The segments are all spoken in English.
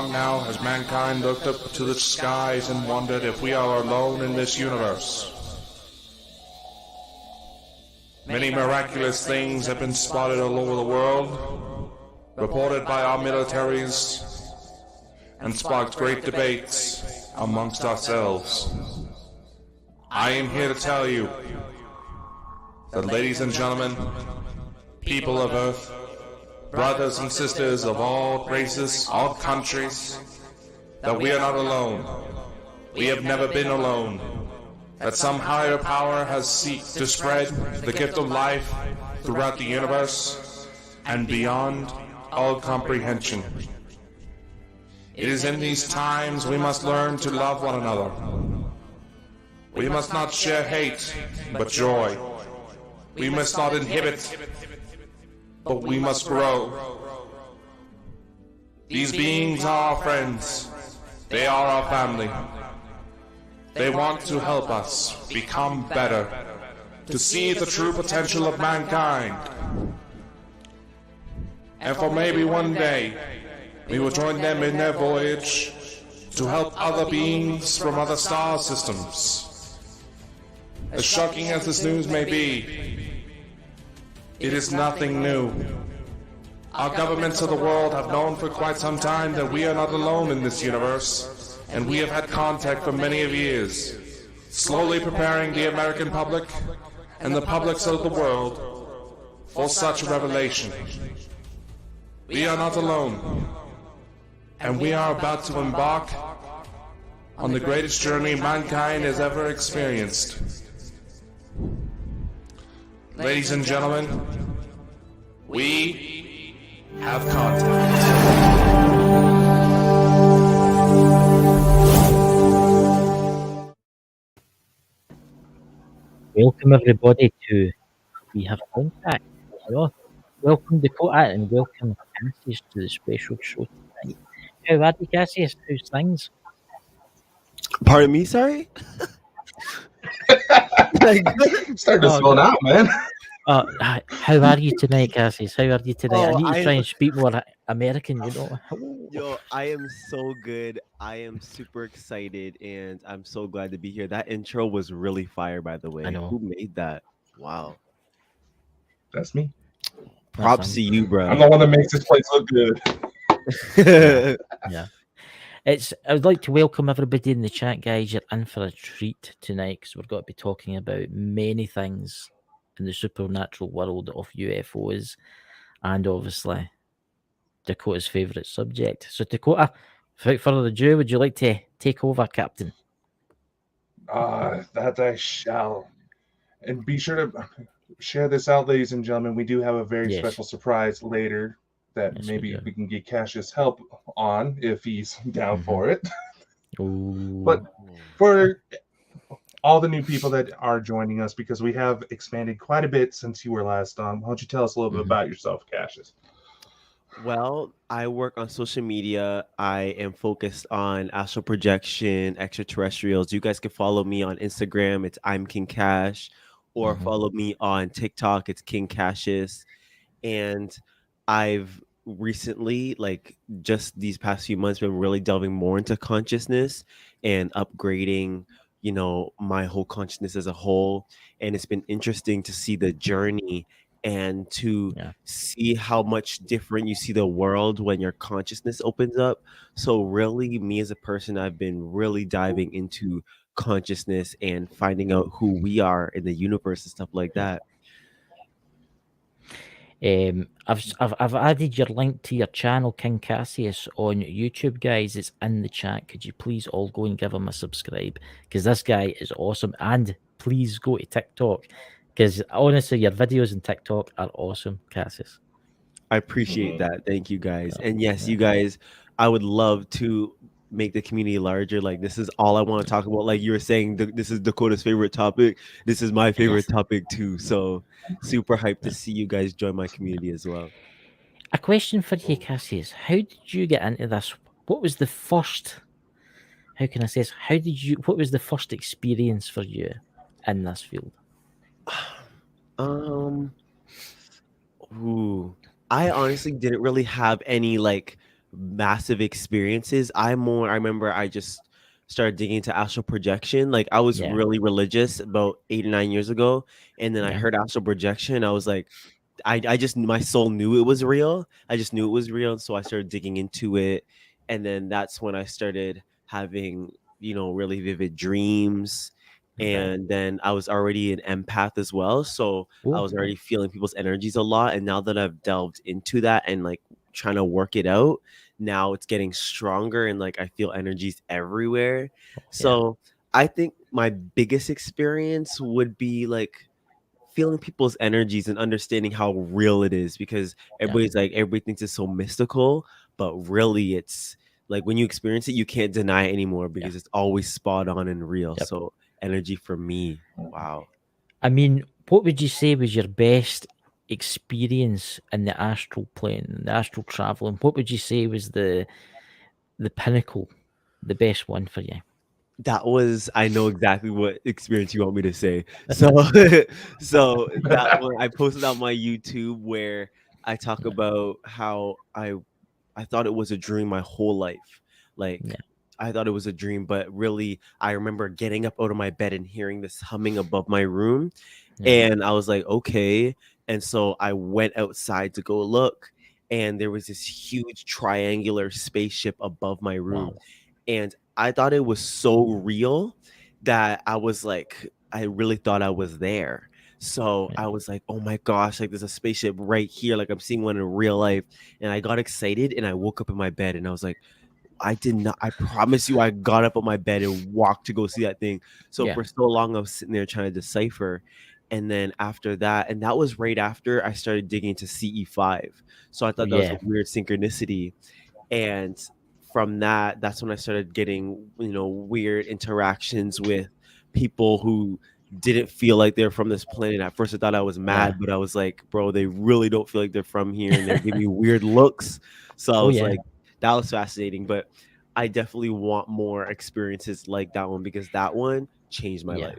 long now has mankind looked up to the skies and wondered if we are alone in this universe. Many miraculous things have been spotted all over the world, reported by our militaries, and sparked great debates amongst ourselves. I am here to tell you that, ladies and gentlemen, people of Earth, brothers and sisters of all races, all countries, that we are not alone. We have never been alone. That some higher power has sought to spread the gift of life throughout the universe and beyond all comprehension. It is in these times we must learn to love one another. We must not share hate, but joy. We must not inhibit, but we must grow. These beings are our friends. They are our family. They want to help us become better, to see the true potential of mankind. And for maybe one day, we will join them in their voyage to help other beings from other star systems. As shocking as this news may be, it is nothing new. Our governments of the world have known for quite some time that we are not alone in this universe, and we have had contact for many of years, slowly preparing the American public and the publics of the world for such revelation. We are not alone, and we are about to embark on the greatest journey mankind has ever experienced. Ladies and gentlemen, we have contact. Welcome everybody to We Have Contact. Hello. Welcome Dakota and welcome Cassius to the special show tonight. How are you, Cassius? How's things? Pardon me, sorry? Starting to slow down, man. How are you tonight, Cassius? How are you today? I Oh, need to try and speak more American, you know. Yo, I am so good. I am super excited, and I'm so glad to be here. That intro was really fire, by the way. I know. Who made that? Wow. That's me. Props to you, bro. I'm the one that makes this place look good. Yeah. I would like to welcome everybody in the chat, guys. You're in for a treat tonight because we're going to be talking about many things in the supernatural world of UFOs and obviously Dakota's favourite subject. So, Dakota, without further ado, would you like to take over, Captain? That I shall. And be sure to share this out, ladies and gentlemen. We do have a very special surprise later that maybe we can get Cassius help on if he's down for it. Ooh. But for all the new people that are joining us, because we have expanded quite a bit since you were last on, why don't you tell us a little bit about yourself, Cassius? Well, I work on social media. I am focused on astral projection, extraterrestrials. You guys can follow me on Instagram. It's I'm King Cash, or follow me on TikTok. It's King Cassius. And I've recently, like just these past few months, been really delving more into consciousness and upgrading, you know, my whole consciousness as a whole. And it's been interesting to see the journey and to see how much different you see the world when your consciousness opens up. So really, me as a person, I've been really diving into consciousness and finding out who we are in the universe and stuff like that. I've added your link to your channel, King Cassius, on YouTube, guys. It's in the chat. Could you please all go and give him a subscribe? Because this guy is awesome. And please go to TikTok, because honestly, your videos on TikTok are awesome, Cassius. I appreciate that. Thank you, guys. And yes, you guys, I would love to make the community larger. Like, this is all I want to talk about. Like you were saying, this is Dakota's favorite topic. This is my favorite topic too. So super hyped to see you guys join my community as well. A question for you, Cassius. How did you get into this? What was the first, how can I say this? What was the first experience for you in this field? I honestly didn't really have any like massive experiences. I remember I just started digging into astral projection. Like I was Yeah. really religious about 8 or 9 years ago, and then I Yeah. heard astral projection. I was like, I just, my soul knew it was real. I just knew it was real, so I started digging into it, and then that's when I started having, really vivid dreams. Right. And then I was already an empath as well, so I Oh, was already feeling people's energies a lot. And now that I've delved into that and like trying to work it out, now it's getting stronger, and like I feel energies everywhere. yeah. So I think my biggest experience would be like feeling people's energies and understanding how real it is, because Yeah. everybody thinks it's so mystical, but really it's like when you experience it, you can't deny it anymore Yeah. because it's always spot on and real. Yep. So energy for me, wow. I mean, what would you say was your best experience in the astral plane, the astral traveling? What would you say was the pinnacle, the best one for you? That was, I know exactly what experience you want me to say. So so that one I posted on my YouTube where I talk Yeah. about how I thought it was a dream my whole life. Like Yeah. I thought it was a dream, but really I remember getting up out of my bed and hearing this humming above my room. Yeah. And I was like, okay. And so I went outside to go look, and there was this huge triangular spaceship above my room. Wow. And I thought it was so real that I was like, I really thought I was there. So Yeah. I was like, oh my gosh, like there's a spaceship right here. Like I'm seeing one in real life. And I got excited and I woke up in my bed and I was like, I did not, I promise you, I got up on my bed and walked to go see that thing. So Yeah. for so long, I was sitting there trying to decipher. And then after that, and that was right after I started digging into CE5. So I Oh, thought that was a yeah. weird synchronicity. And from that, that's when I started getting, weird interactions with people who didn't feel like they're from this planet. At first I thought I was Yeah. mad, but I was like, bro, they really don't feel like they're from here, and they're giving me weird looks. So I Oh, was yeah. like, that was fascinating. But I definitely want more experiences like that one, because that one changed my Yeah. life.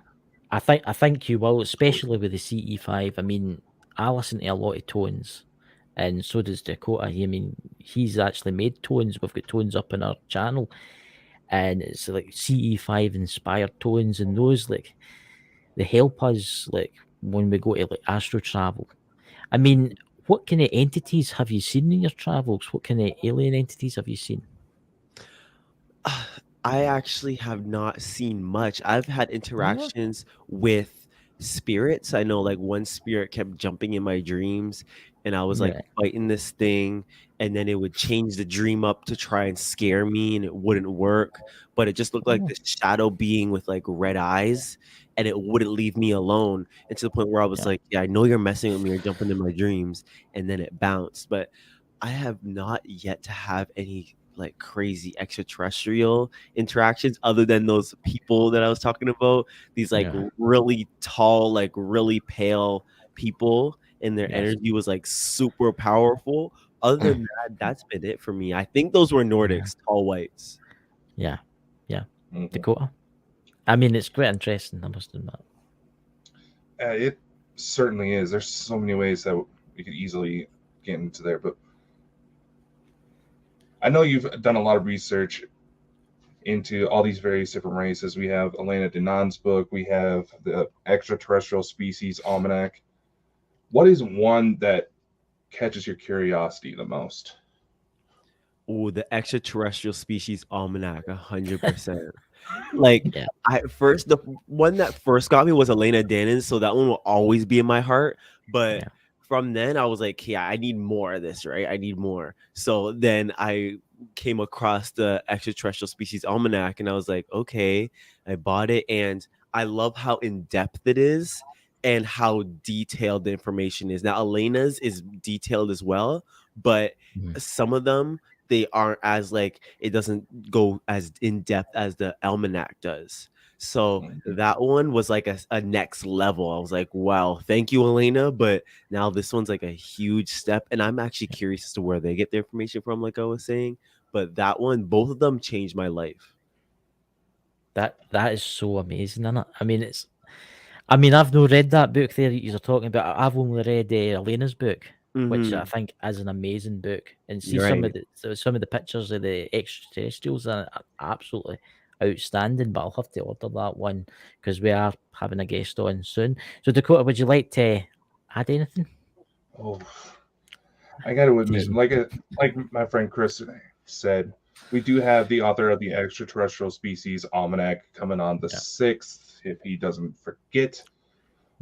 I think you will, especially with the CE5. I mean, I listen to a lot of tones, and so does Dakota. I mean, he's actually made tones. We've got tones up in our channel, and it's like CE5 inspired tones, and those like they help us like when we go to like astro travel. I mean, what kind of entities have you seen in your travels? What kind of alien entities have you seen? I actually have not seen much. I've had No. interactions with spirits. I know like one spirit kept jumping in my dreams, and I was like Right. fighting this thing, and then it would change the dream up to try and scare me, and it wouldn't work. But it just looked like Oh, this shadow being with like red eyes, and it wouldn't leave me alone. And to the point where I was yeah. like, yeah, I know you're messing with me or jumping in my dreams, and then it bounced. But I have not yet to have any like crazy extraterrestrial interactions other than those people that I was talking about. These like Yeah. really tall, like really pale people, and their Yes. energy was like super powerful. Other than that, that's been it for me. I think those were Yeah. Nordics, tall whites. Yeah. Yeah. Mhm. Dakota. I mean, it's quite interesting. I must admit. It certainly is. There's so many ways that we could easily get into there, but I know you've done a lot of research into all these various different races. We have Elena Denon's book. We have the Extraterrestrial Species Almanac. What is one that catches your curiosity the most? Oh, the extraterrestrial species almanac, 100%. Like Yeah. the one that first got me was Elena Dannon, so that one will always be in my heart. But Yeah. from then I was like, yeah, I need more of this, right? I need more. So then I came across the Extraterrestrial Species Almanac, and I was like, okay, I bought it, and I love how in depth it is and how detailed the information is. Now Elena's is detailed as well, but Mhm. some of them, they aren't as like, it doesn't go as in depth as the almanac does. So that one was like a next level. I was like, wow, thank you, Elena. But now this one's like a huge step. And I'm actually curious as to where they get their information from, like I was saying. But that one, both of them changed my life. That is so amazing, isn't it? I mean, it's. I mean, I've not read that book there that you're talking about. I've only read Elena's book. which I Mhm. think is an amazing book. And see You're right. some of the pictures of the extraterrestrials are absolutely outstanding. But I'll have to order that one because we are having a guest on soon. So Dakota, would you like to add anything? Oh, I got to admit, Teasing. like my friend Chris said, we do have the author of the Extraterrestrial Species Almanac coming on the Yeah. 6th, if he doesn't forget.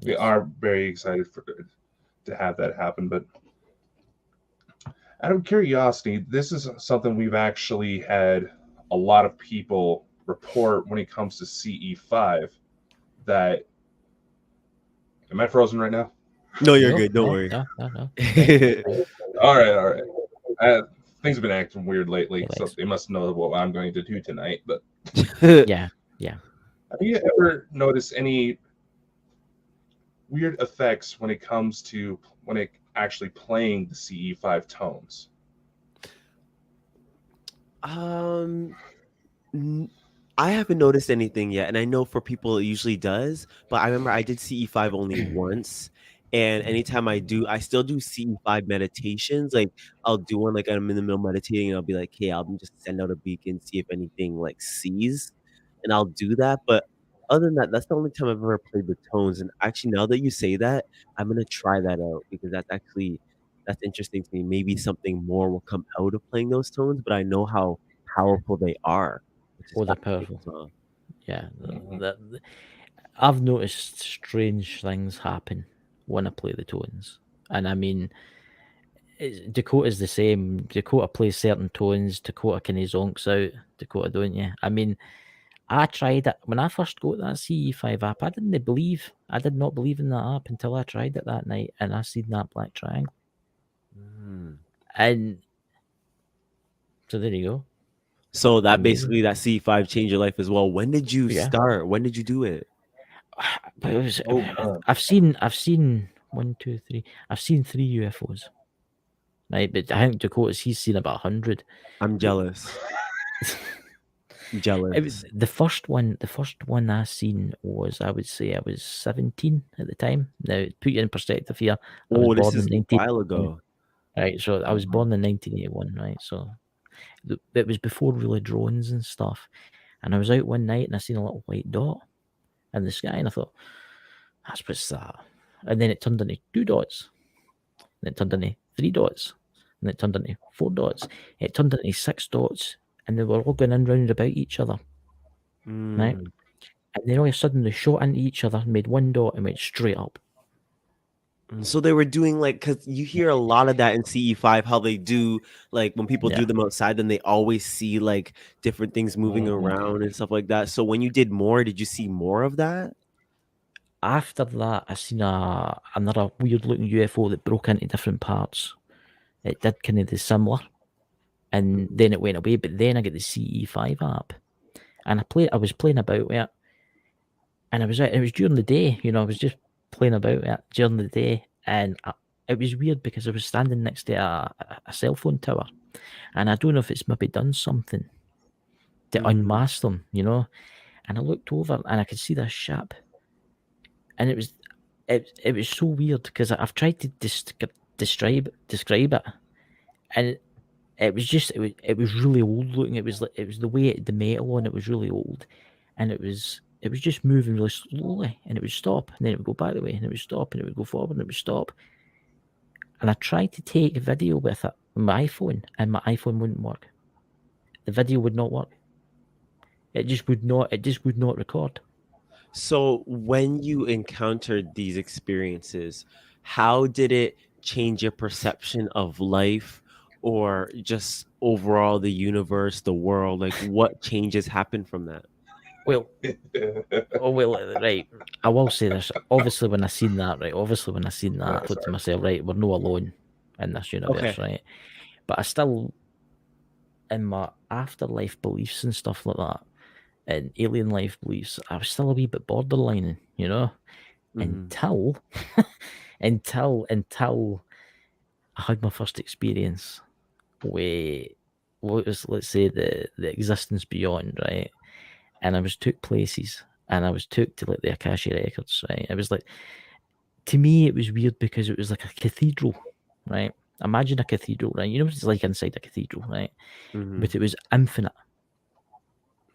We Yes. are very excited to have that happen. But out of curiosity, this is something we've actually had a lot of people report when it comes to CE5. That am I frozen right now? No, you're No, good. Don't no, worry. no, no, no. All right. Things have been acting weird lately, so Relax. they must know what I'm going to do tonight. But Yeah. have you ever noticed any weird effects when it comes to when it actually playing the CE5 tones? I haven't noticed anything yet, and I know for people it usually does. But I remember I did CE5 only once, and anytime I do, I still do CE5 meditations. Like I'll do one like I'm in the middle meditating, and I'll be like, "Hey, I'll just send out a beacon, see if anything like sees," and I'll do that. But other than that, that's the only time I've ever played with tones. And actually, now that you say that, I'm gonna try that out because that's interesting to me. Maybe something more will come out of playing those tones, but I know how powerful they are, which is Oh, they're fascinating powerful. as well. Yeah. Mhm. I've noticed strange things happen when I play the tones. And I mean, Dakota's the same. Dakota plays certain tones. Dakota kind of zonks out. Dakota, don't you? I mean, I tried it when I first got that CE5 app. I did not believe in that app until I tried it that night and I seen that black triangle. Mm. And so there you go. So that Amazing. basically that C5 changed your life as well. When did you Yeah. start? When did you do it? But it was. Oh, I've seen 1, 2, 3. I've seen 3 UFOs. Right, but I think he's seen about 100. I'm jealous. I'm It jealous. was the first one. The first one I seen was, I would say, I was 17 at the time. Now, to put you in perspective here, I was Oh, this born is in a while 1981. ago. Right, so I was born in 1981. Right, so it was before really drones and stuff. And I was out one night and I seen a little white dot in the sky, and I thought, what's that? And then it turned into 2 dots, and it turned into 3 dots, and it turned into 4 dots. It turned into 6 dots, and they were all going in round about each other. Right? Mm. And then all of a sudden they shot into each other, made 1 dot, and went straight up. So they were doing like, because you hear a lot of that in CE5, how they do like when people do Yeah. them outside, then they always see like different things moving Mhm. around and stuff like that. So when you did more, did you see more of that? After that, I seen another weird looking UFO that broke into different parts. It did kind of the similar, and then it went away. But then I get the CE5 app, and I was playing about with it, and it was during the day. I was just playing about with it during the day, and it was weird because I was standing next to a cell phone tower, and I don't know if it's maybe done something to unmask them, And I looked over and I could see this ship, and it was so weird because I've tried to describe it, and it was really old looking. It was the way the metal on it was really old, and it was just moving really slowly, and it would stop, and then it would go back the way, and it would stop, and it would go forward, and it would stop. And I tried to take a video with it on my iPhone, and my iPhone wouldn't work. The video would not work. It just would not. It just would not record. So when you encountered these experiences, how did it change your perception of life or just overall the universe, the world? Like what changes happened from that? Well, right. I will say this. Obviously, when I seen that, I thought to myself, right, we're no alone in this universe, Okay. right? But I still, in my afterlife beliefs and stuff like that, and alien life beliefs, I was still a wee bit borderline, until until I had my first experience with what was, let's say, the existence beyond, right? And I was took places, and I was took to like the Akasha records, right? It was like, to me, it was weird because it was like a cathedral, right? Imagine a cathedral, right? You know what it's like inside a cathedral, right? Mm-hmm. But it was infinite,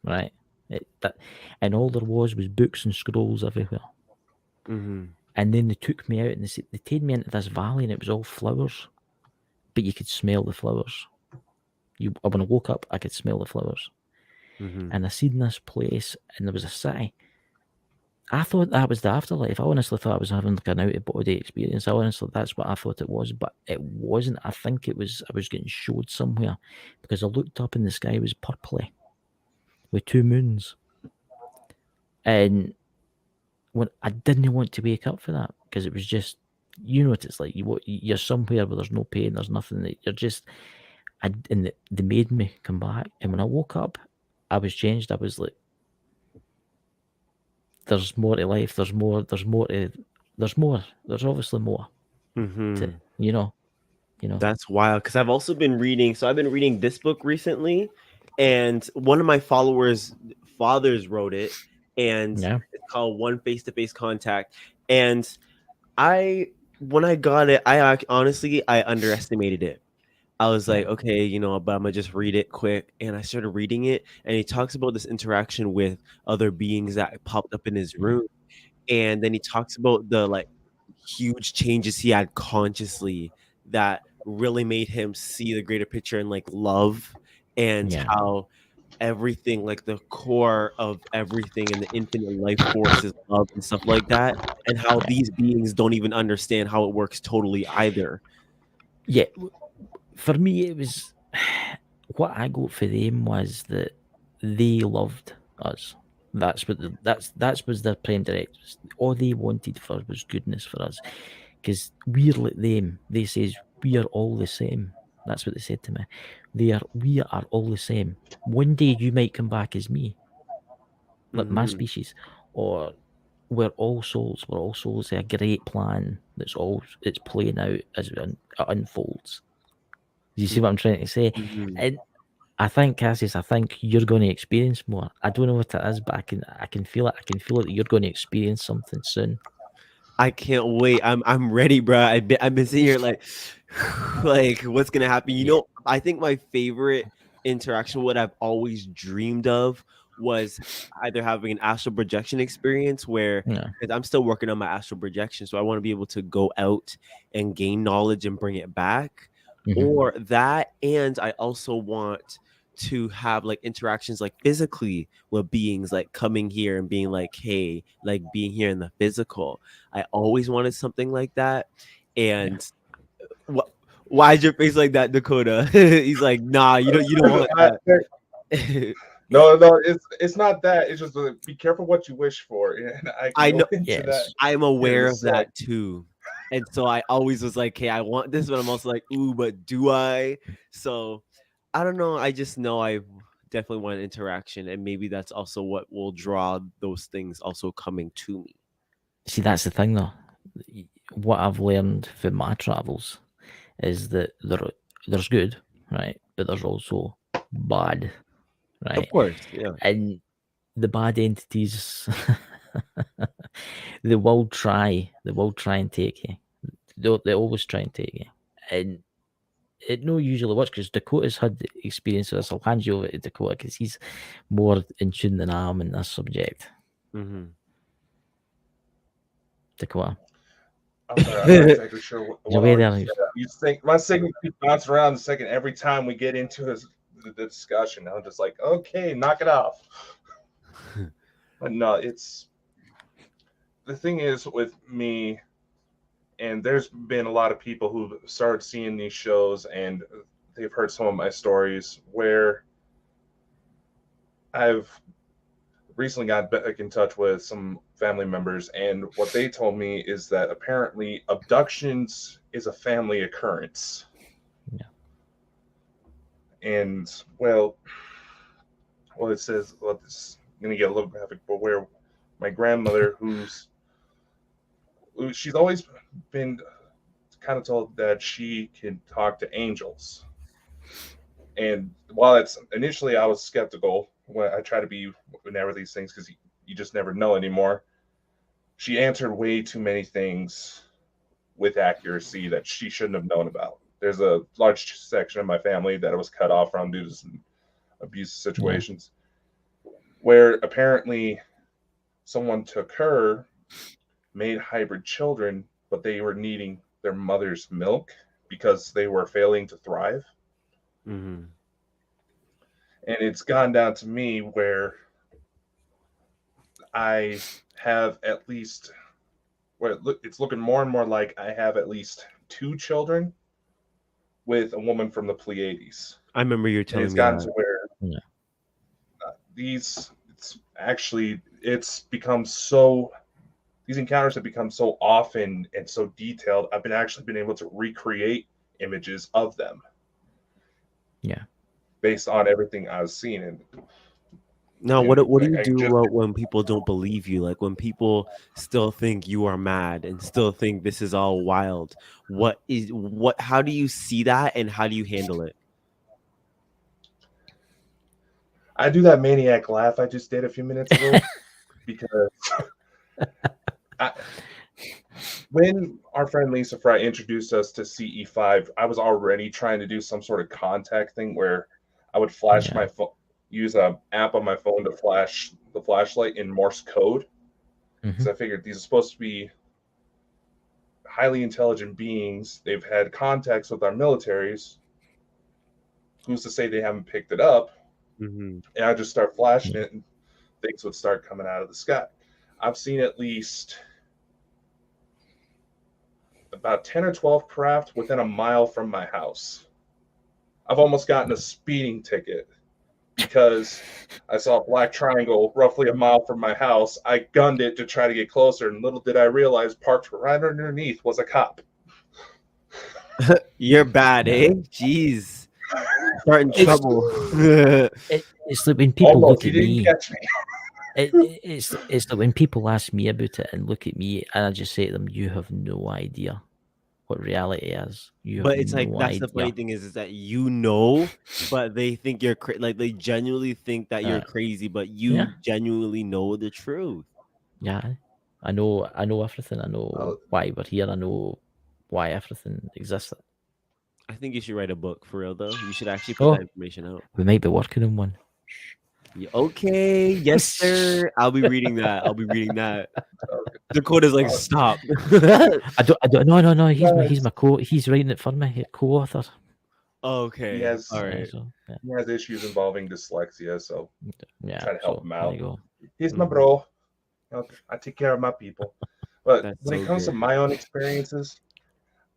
right? And all there was books and scrolls everywhere. Mm-hmm. And then they took me out and they taken me into this valley, and it was all flowers, but you could smell the flowers. When I woke up, I could smell the flowers. Mm-hmm. And I seen this place, and there was a city. I thought that was the afterlife. I honestly thought I was having like an out of body experience. I honestly, that's what I thought it was, but it wasn't. I think it was. I was getting showed somewhere because I looked up and the sky was purpley with 2 moons, and when I didn't want to wake up for that because it was just, you know what it's like. You're somewhere where there's no pain, there's nothing. That you're just. They made me come back, and when I woke up, I was changed. I was like, there's more to life. There's more. There's more. There's obviously more. Mm-hmm. You know. That's wild because I've also been reading. So I've been reading this book recently, and one of my followers' fathers wrote it, and Yeah. it's called One Face-to-Face Contact. And when I got it, honestly I underestimated it. I was like, okay, but I'm gonna just read it quick. And I started reading it, and he talks about this interaction with other beings that popped up in his room, and then he talks about the like huge changes he had consciously that really made him see the greater picture and like love, and Yeah. how everything, like the core of everything in the infinite life force is love and stuff like that, and how these beings don't even understand how it works totally either. Yeah. For me, it was what I got for them was that they loved us. That's what that was their prime directives. All they wanted for us was goodness for us, because we're like them. They says we are all the same. That's what they said to me. We are all the same. One day you might come back as me, like my Mhm. species, or we're all souls. We're all souls. A great plan it's playing out as it unfolds. You see what I'm trying to say? Mhm. And I think, Cassius, I think you're going to experience more. I don't know what it is, but I can feel it. I can feel it that you're going to experience something soon. I can't wait. I'm ready, bro. I've been sitting here like, like what's gonna happen? Yeah. I think my favorite interaction, what I've always dreamed of, was either having an astral projection experience where, Yeah. because I'm still working on my astral projection, so I want to be able to go out and gain knowledge and bring it back, Mhm. or that, and I also want to have like interactions like physically with beings, like coming here and being like, hey, like being here in the physical. I always wanted something like that. And why's your face like that, Dakota? He's like, nah, you don't want that. No, it's not that. It's just be careful what you wish for, and I can I go know. into that Yes. I'm here in aware a of sec. that too. And so I always was like, hey, I want this, but I'm also like, ooh, but do I? So I don't know. I just know I definitely want interaction, and maybe that's also what will draw those things also coming to me. See, that's the thing, though. What I've learned from my travels is that there's good, right? But there's also bad, Of right? course, yeah. And the bad entities, they will try. They will try and take you. They always try and take you. And it no usually works because Dakota's had the experience of this. I'll hand you over to Dakota because he's more in tune than I am in this subject. Mm-hmm. Dakota. I'm sorry, I'm not exactly sure You're what away all you there. said. You think my signal keeps bouncing around the second every time we get into the discussion. I'm just like, okay, knock it off. But no, it's the thing is with me, and there's been a lot of people who've started seeing these shows and they've heard some of my stories where I've recently got back in touch with some family members, and what they told me is that apparently abductions is a family occurrence. Yeah. And it says, it's going to get a little graphic, but where my grandmother, she's always been kind of told that she can talk to angels. And while it's initially I was skeptical when I try to be whenever these things, because you just never know anymore. She answered way too many things with accuracy that she shouldn't have known about. There's a large section of my family that was cut off from due to some abusive situations, where apparently someone took her, made hybrid children, but they were needing their mother's milk because they were failing to thrive. Mm-hmm. And it's gone down to me where I have at least, it's looking more and more like I have at least 2 children with a woman from the Pleiades. I remember you telling me it's gotten that. to where these encounters have become so often and so detailed. I've been able to recreate images of them. Yeah. Based on everything I've seen. And now, what do you do when people don't believe you? Like when people still think you are mad and still think this is all wild. How do you see that and how do you handle it? I do that maniac laugh I just did a few minutes ago because when our friend Lisa Fry introduced us to CE5, I was already trying to do some sort of contact thing where I would flash my phone, use an app on my phone to flash the flashlight in Morse code. Because I figured these are supposed to be highly intelligent beings. They've had contacts with our militaries. Who's to say they haven't picked it up? And I just start flashing it and things would start coming out of the sky. I've seen at least about 10 or 12 craft within a mile from my house. I've almost gotten a speeding ticket because I saw a black triangle roughly a mile from my house. I gunned it to try to get closer, and little did I realize parked right underneath was a cop. You're bad, eh? Jeez. Starting trouble. It's like when people look at me. Catch me. It's like when people ask me about it and look at me, and I just say to them, "You have no idea what reality is." But it's like that's the funny thing is that but they think you're like they genuinely think that you're crazy, but you genuinely know the truth. Yeah, I know everything. I know why we're here. I know why everything existed. I think you should write a book for real, though. You should actually put that information out. We might be working on one. Okay, yes, sir. I'll be reading that. Dakota's like, stop. I don't. No. He's writing it for me. Co-author. Okay. Yes. All right. He has issues involving dyslexia, so try to help him out. He's my Mm-hmm. bro. I take care of my people. But when it comes to my own experiences,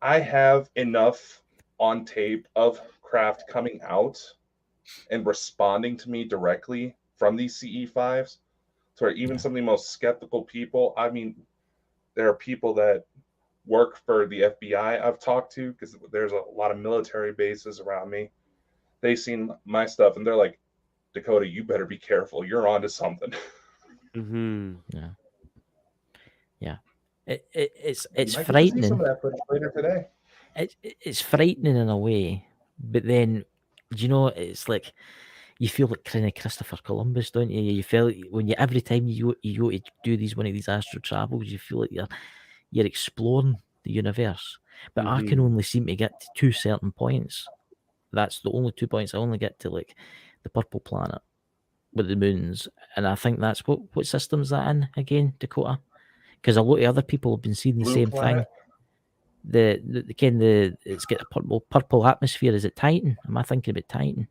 I have enough on tape of craft coming out and responding to me directly from these CE5s to where even some of the most skeptical people, I mean, there are people that work for the FBI I've talked to because there's a lot of military bases around me. They've seen my stuff and they're like, Dakota, you better be careful. You're onto something. Yeah. It's frightening. See some of that footage later today. It's frightening in a way, but then it's like you feel like kind of Christopher Columbus, don't you? You feel when every time you go to do one of these astral travels, you feel like you're exploring the universe. But I can only seem to get to 2 certain points. That's the only 2 points. I only get to like the purple planet with the moons, and I think that's what system is that in again, Dakota? Because a lot of other people have been seeing the same thing. It's got a purple atmosphere. Is it Titan? Am I thinking about Titan?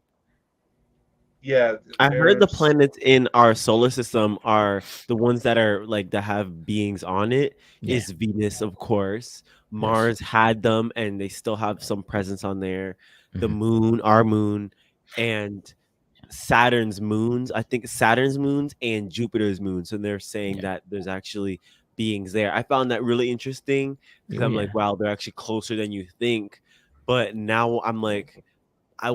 Yeah, I heard the planets in our solar system are the ones that are like that have beings on it. Is Venus, of course. Mars had them, and they still have some presence on there. The moon, our moon, and Saturn's moons. I think Saturn's moons and Jupiter's moons. So they're saying that there's actually beings there. I found that really interesting because I'm like, wow, they're actually closer than you think. But now I'm like, I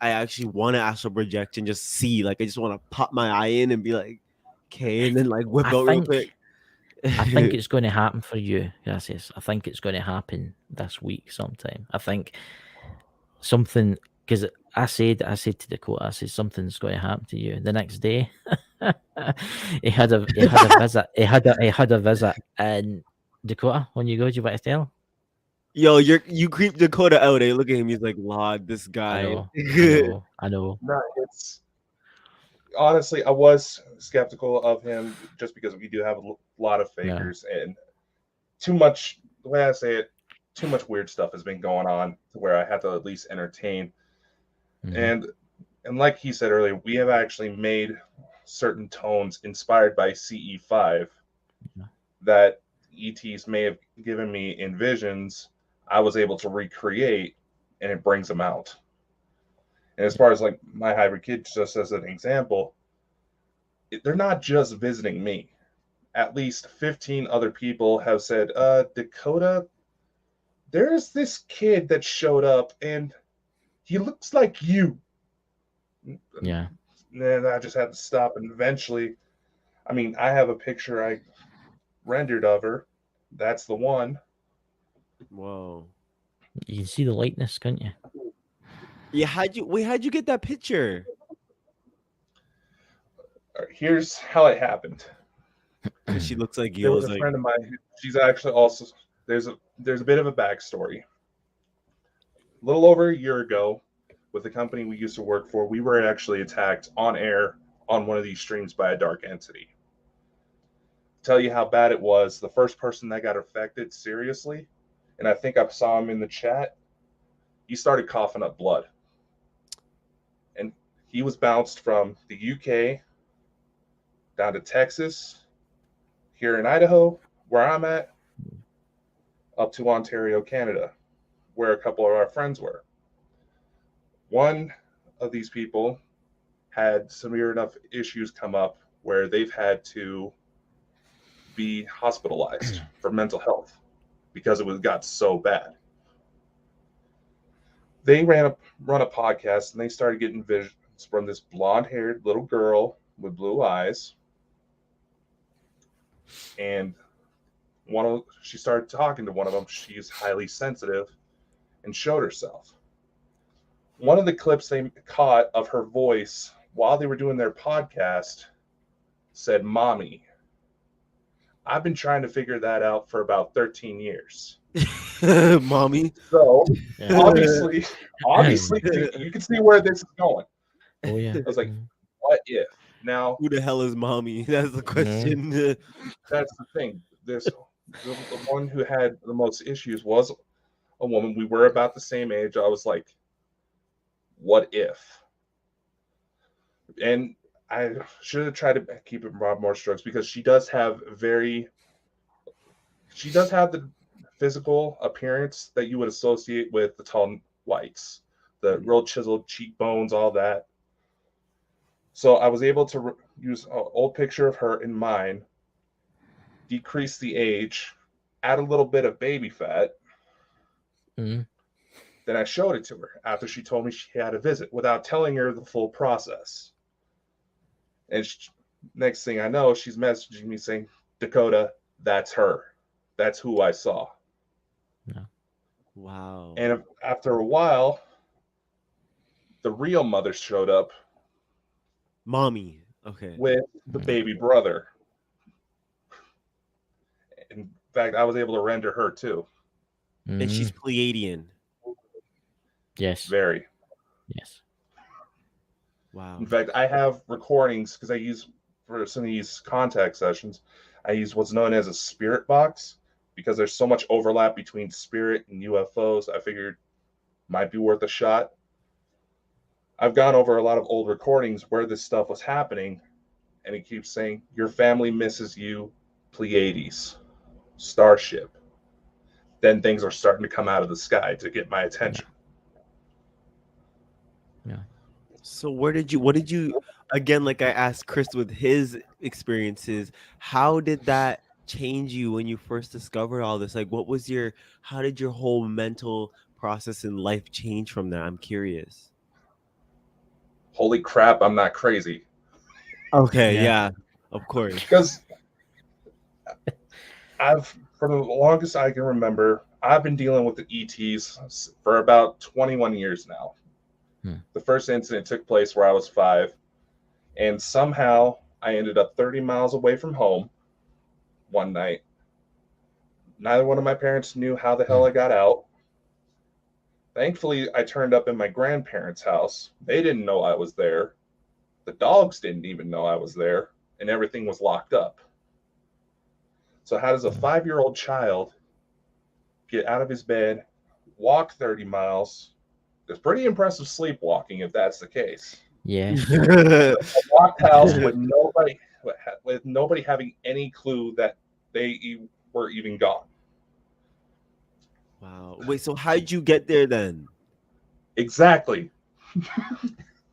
actually want to astral project and just see. Like, I just want to pop my eye in and be like, okay, and then like whip out real quick. I think it's going to happen for you, Cassius. I think it's going to happen this week sometime. I think something, because I said to Dakota, I said something's going to happen to you. The next day, he had a visit. He had a visit in Dakota. When you go, do you want to tell? Yo, you creep Dakota out. Eh? Look at him. He's like, Lord, this I guy. know, I know, I know. No, it's honestly, I was skeptical of him just because we do have a lot of fakers and too much. The way I say it, too much weird stuff has been going on to where I have to at least entertain. And like he said earlier, we have actually made certain tones inspired by CE5 that ETs may have given me in visions. I was able to recreate, and it brings them out. And as far as like my hybrid kids, just as an example, they're not just visiting me. At least 15 other people have said, Dakota, there's this kid that showed up and he looks like you. Yeah. And I just had to stop. And eventually, I mean, I have a picture I rendered of her. That's the one. Whoa. You can see the likeness, can't you? Yeah, how'd you get that picture? Here's how it happened. Because she looks like you. There was a friend of mine. She's actually also there's a bit of a backstory. A little over a year ago, with the company we used to work for, we were actually attacked on air on one of these streams by a dark entity. Tell you how bad it was. The first person that got affected seriously, and I think I saw him in the chat, he started coughing up blood. And he was bounced from the UK down to Texas, here in Idaho, where I'm at, up to Ontario, Canada, where a couple of our friends were. One of these people had severe enough issues come up where they've had to be hospitalized for mental health because it got so bad. They run a podcast and they started getting visions from this blonde-haired little girl with blue eyes. And she started talking to one of them. She's highly sensitive and showed herself. One of the clips they caught of her voice while they were doing their podcast said, "Mommy." I've been trying to figure that out for about 13 years. Mommy. So obviously, you can see where this is going. Oh yeah. I was like, what if? Now, who the hell is mommy? That's the question. That's the thing. The one who had the most issues was a woman. We were about the same age. I was like, what if? And I should have tried to keep it more strokes because she does have the physical appearance that you would associate with the tall whites, the real chiseled cheekbones, all that. So I was able to use an old picture of her in mine, decrease the age, add a little bit of baby fat. Then I showed it to her after she told me she had a visit without telling her the full process. And next thing I know, she's messaging me saying, "Dakota, that's her. That's who I saw." Yeah. Wow. And after a while, the real mother showed up. Mommy. Okay. With the baby brother. In fact, I was able to render her too. And she's Pleiadian. Yes. Very. Yes. Wow. In fact, I have recordings because I use for some of these contact sessions, I use what's known as a spirit box because there's so much overlap between spirit and UFOs. I figured might be worth a shot. I've gone over a lot of old recordings where this stuff was happening, and it keeps saying, "Your family misses you, Pleiades, starship." Then things are starting to come out of the sky to get my attention. Yeah. So what did you, again, like I asked Chris with his experiences, how did that change you when you first discovered all this? Like, how did your whole mental process in life change from that? I'm curious. Holy crap, I'm not crazy. Okay, yeah, of course. Because for the longest I can remember, I've been dealing with the ETs for about 21 years now. The first incident took place where I was 5, and somehow I ended up 30 miles away from home one night. Neither one of my parents knew how the hell I got out. Thankfully, I turned up in my grandparents' house. They didn't know I was there. The dogs didn't even know I was there, and everything was locked up. So how does a 5-year-old child get out of his bed, walk 30 miles? It's pretty impressive sleepwalking if that's the case. Yeah. A locked house with nobody having any clue that they were even gone. Wow. Wait, so how'd you get there then? Exactly.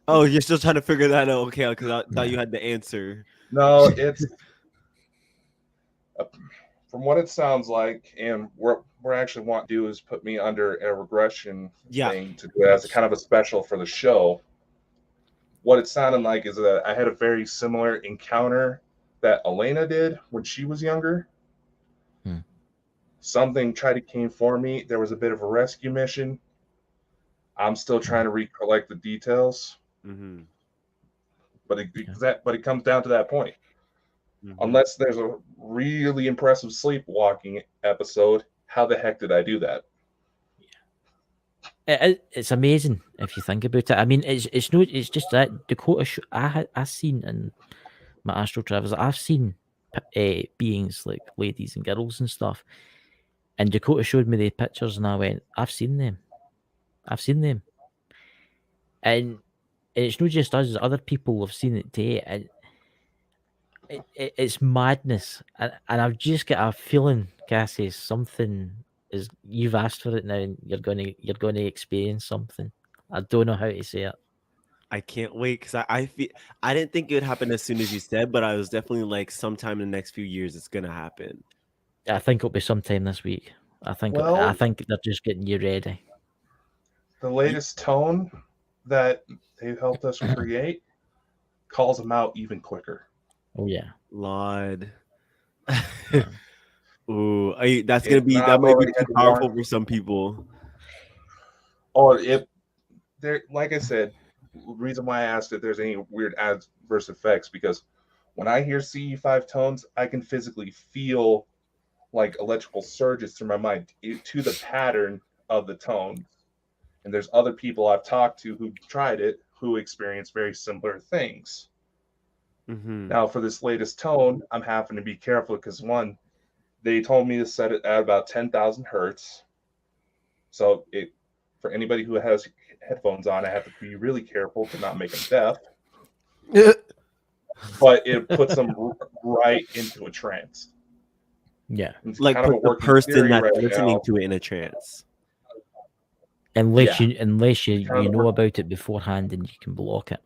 Oh, you're still trying to figure that out. Okay, because I thought you had the answer. No, it's from what it sounds like, and we're actually want to do is put me under a regression thing to do as a kind of a special for the show. What it sounded like is that I had a very similar encounter that Elena did when she was younger. Something tried to came for me. There was a bit of a rescue mission. I'm still trying to recollect the details. Mm-hmm. But it comes down to that point. Mm-hmm. Unless there's a really impressive sleepwalking episode, how the heck did I do that? It's amazing if you think about it. I mean, it's just that Dakota. I seen in my astral travels. I've seen beings like ladies and girls and stuff. And Dakota showed me the pictures, and I went, "I've seen them. And it's not just us; other people have seen it too. And it's madness. And I've just got a feeling, Cassius, something is. You've asked for it now, and you're going to experience something. I don't know how to say it. I can't wait because I didn't think it would happen as soon as you said, but I was definitely like sometime in the next few years it's gonna happen. I think it'll be sometime this week. I think they're just getting you ready. The latest tone that they've helped us create calls them out even quicker. Oh yeah, Lord. Ooh, that might be too powerful for some people. Oh, like I said, the reason why I asked if there's any weird adverse effects, because when I hear CE5 tones, I can physically feel like electrical surges through my mind to the pattern of the tone. And there's other people I've talked to who tried it who experience very similar things. Mm-hmm. Now, for this latest tone, I'm having to be careful because one, they told me to set it at about 10,000 hertz. So for anybody who has headphones on, I have to be really careful to not make them deaf. But it puts them right into a trance. Yeah, like kind put the person that's listening to it in a trance. Unless you know about it beforehand and you can block it.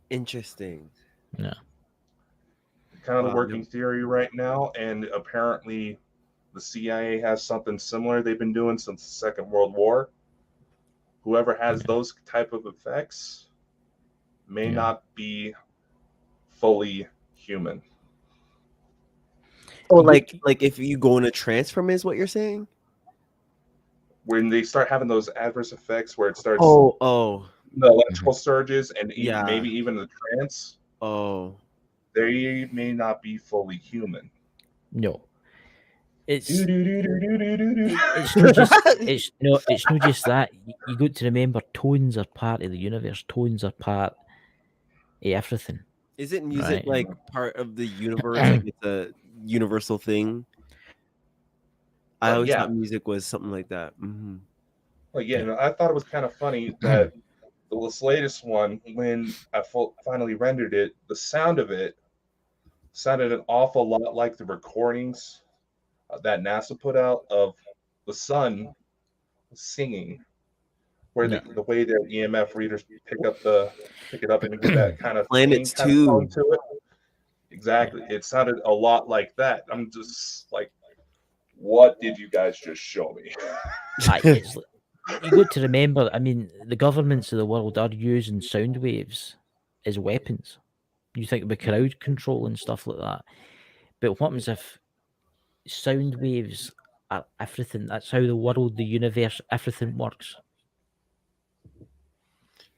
Interesting. Yeah. Kind of the working theory right now, and apparently the CIA has something similar they've been doing since the Second World War. Whoever has those type of effects may not be fully human. Oh, like if you go in a trance from is what you're saying? When they start having those adverse effects where it starts the electrical surges and maybe even the trance, they may not be fully human. No. It's not just that. You got to remember tones are part of the universe. Tones are part of everything. Isn't music like part of the universe? Like it's a universal thing? I always thought music was something like that. Mm-hmm. Well, I thought it was kind of funny that this latest one, when I finally rendered it, the sound of it sounded an awful lot like the recordings that NASA put out of the sun singing, where the way their EMF readers pick it up and get that kind of planets tone to it. Exactly, it sounded a lot like that. I'm just like, what did you guys just show me? You got to remember, I mean, the governments of the world are using sound waves as weapons. You think about crowd control and stuff like that. But what happens if sound waves are everything? That's how the world, the universe, everything works.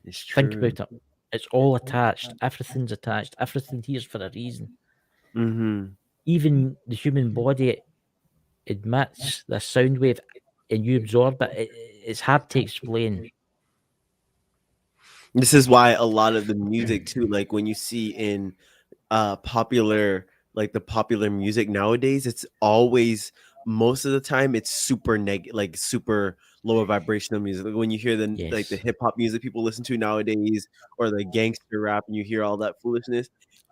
It's true. Think about it. It's all attached. Everything's attached. Everything here's for a reason. Mm-hmm. even the human body emits this sound wave, and you absorb it. It's hard to explain. This is why a lot of the music too, like when you see in popular, like the popular music nowadays, it's always, most of the time, it's super like super lower vibrational music. Like when you hear the like the hip hop music people listen to nowadays, or the gangster rap, and you hear all that foolishness.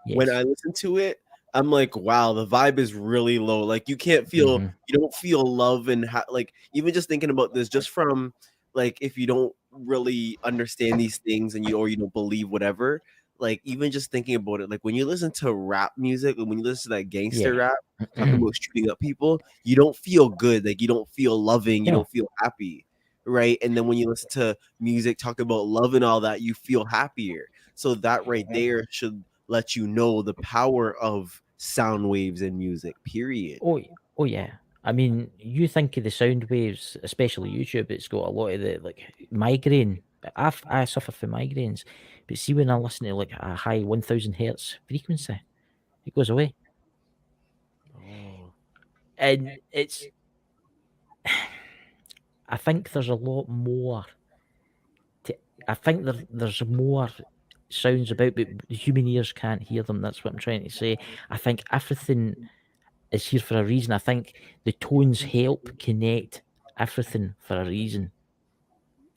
When I listen to it, I'm like, wow, the vibe is really low. Like you can't feel, you don't feel love, and like even just thinking about this, just from like, if you don't really understand these things, and you don't believe whatever, like even just thinking about it, like when you listen to rap music, and when you listen to that gangster rap talking about shooting up people, you don't feel good. Like you don't feel loving, you don't feel happy, right? And then when you listen to music talk about love and all that, you feel happier. So that right there should let you know the power of sound waves in music, period. Oh yeah. I mean, you think of the sound waves, especially YouTube, it's got a lot of the like migraine. I suffer from migraines, but see, when I listen to like a high 1000 hertz frequency, it goes away. Oh. And it's, I think there's a lot more. I think there's more sounds about, but the human ears can't hear them. That's what I'm trying to say. I think everything is here for a reason. I think the tones help connect everything for a reason.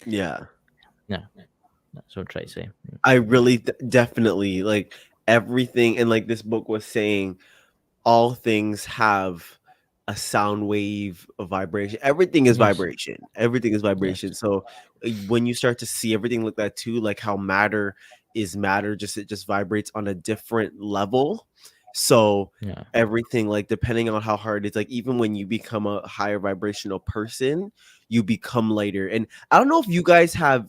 Yeah. No, that's what I'm trying to say. I really definitely like everything. And like this book was saying, all things have a sound wave, a vibration. Everything is vibration. Everything is vibration. So when you start to see everything like that too, like how matter is matter, it just vibrates on a different level. So everything, like depending on how hard it's, like even when you become a higher vibrational person, you become lighter. And I don't know if you guys have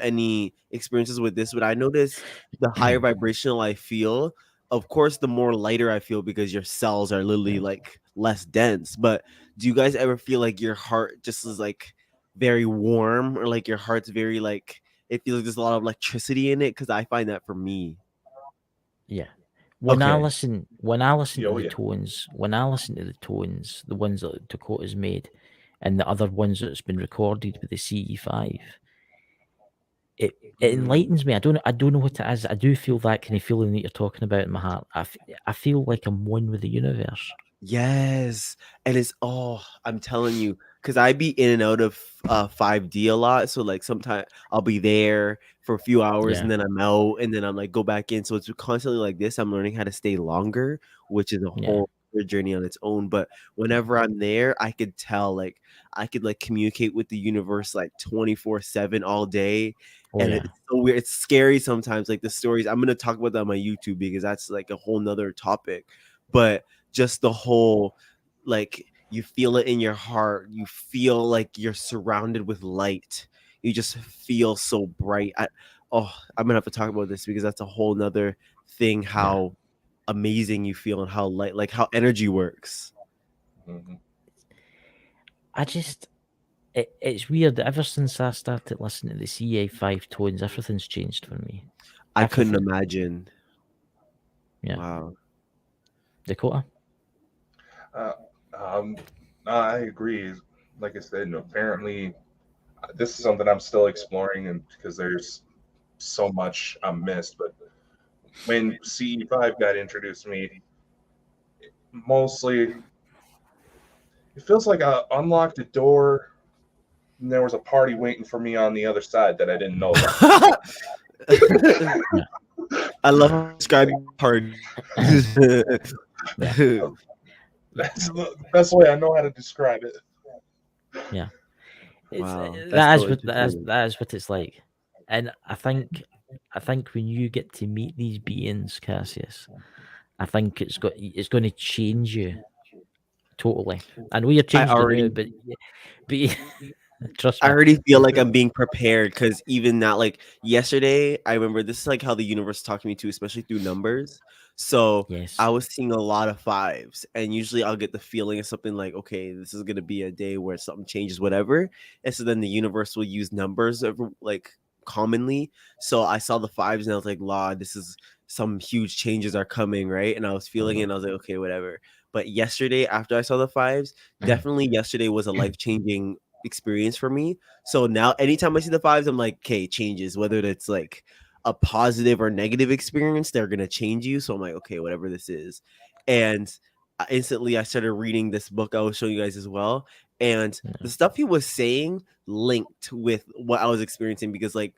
any experiences with this, but I notice the higher vibrational I feel, of course, the more lighter I feel, because your cells are literally like less dense. But do you guys ever feel like your heart just is like very warm, or like your heart's very like, it feels like there's a lot of electricity in it? Because I find that for me. Yeah. When I listen to the tones, the ones that Dakota's made, and the other ones that's been recorded with the CE5, it enlightens me. I don't know what it is. I do feel that kind of feeling that you're talking about in my heart. I feel like I'm one with the universe. Yes. And it's, I'm telling you, because I be in and out of 5D a lot. So like sometimes I'll be there for a few hours and then I'm out, and then I'm like go back in. So it's constantly like this. I'm learning how to stay longer, which is a whole other journey on its own. But whenever I'm there, I could tell, like I could like communicate with the universe like 24/7 all day. It's so weird. It's scary sometimes. Like the stories, I'm gonna talk about that on my YouTube, because that's like a whole nother topic. But just the whole, like you feel it in your heart, you feel like you're surrounded with light, you just feel so bright. I'm gonna have to talk about this, because that's a whole nother thing, how amazing you feel, and how light, like how energy works. I just, it's weird. Ever since I started listening to the CA5 tones, everything's changed for me. I couldn't imagine. Wow. Dakota? I agree. Like I said, apparently this is something I'm still exploring, and because there's so much I missed. But when CE5 got introduced to me, mostly it feels like I unlocked a door and there was a party waiting for me on the other side that I didn't know about. I love describing party. That's the best way I know how to describe it. Yeah. Wow. That is what it's like. And I think when you get to meet these beings, Cassius, I think it's going to change you totally. I know you're changing now, but trust me. I already feel like I'm being prepared, because even not like yesterday, I remember this is like how the universe talked to me too, especially through numbers. So I was seeing a lot of 5s, and usually I'll get the feeling of something like, okay, this is gonna be a day where something changes, whatever. And so then the universe will use numbers like commonly. So I saw the 5s, and I was like, "Law, this is some huge changes are coming, right?" And I was feeling it, and I was like, okay, whatever. But yesterday, after I saw the fives, definitely yesterday was a life-changing experience for me. So now anytime I see the fives, I'm like, okay, changes, whether it's like a positive or negative experience, they're gonna change you. So I'm like, okay, whatever this is. And instantly I started reading this book I was showing you guys as well. And the stuff he was saying linked with what I was experiencing, because like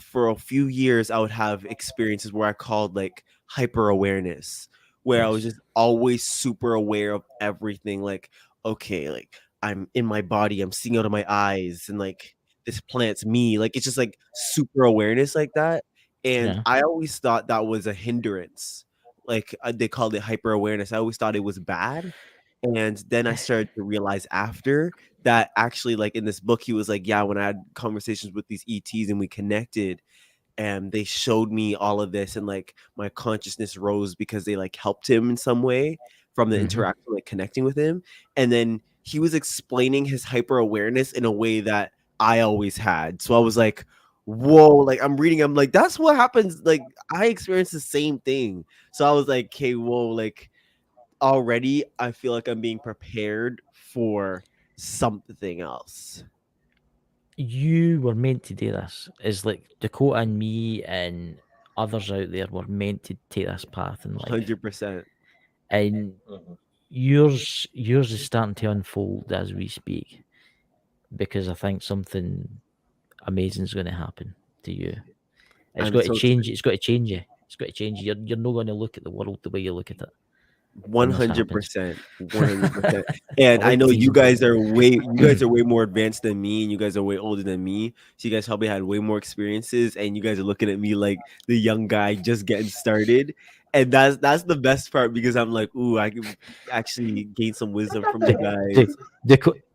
for a few years I would have experiences where I called like hyper awareness, where I was just always super aware of everything. Like, okay, like I'm in my body, I'm seeing out of my eyes, and like this plant's me. Like it's just like super awareness like that. And I always thought that was a hindrance. Like they called it hyper awareness. I always thought it was bad. And then I started to realize after that, actually, like in this book, he was like, yeah, when I had conversations with these ETs and we connected, and they showed me all of this, and like my consciousness rose because they like helped him in some way from the interaction, like connecting with him. And then he was explaining his hyper awareness in a way that I always had. So I was like, whoa, like I'm reading, I'm like, that's what happens. Like I experienced the same thing. So I was like, okay, whoa, like already I feel like I'm being prepared for something else. You were meant to do this. It's like Dakota and me and others out there were meant to take this path in life. 100%. And yours is starting to unfold as we speak, because I think something amazing is going to happen to you. It's got to change. It's got to change you. It's got to change you. You're not going to look at the world the way you look at it. 100%. 100%. And I know you guys are way more advanced than me, and you guys are way older than me. So you guys probably had way more experiences, and you guys are looking at me like the young guy just getting started. And that's the best part, because I'm like, ooh, I can actually gain some wisdom from you guys.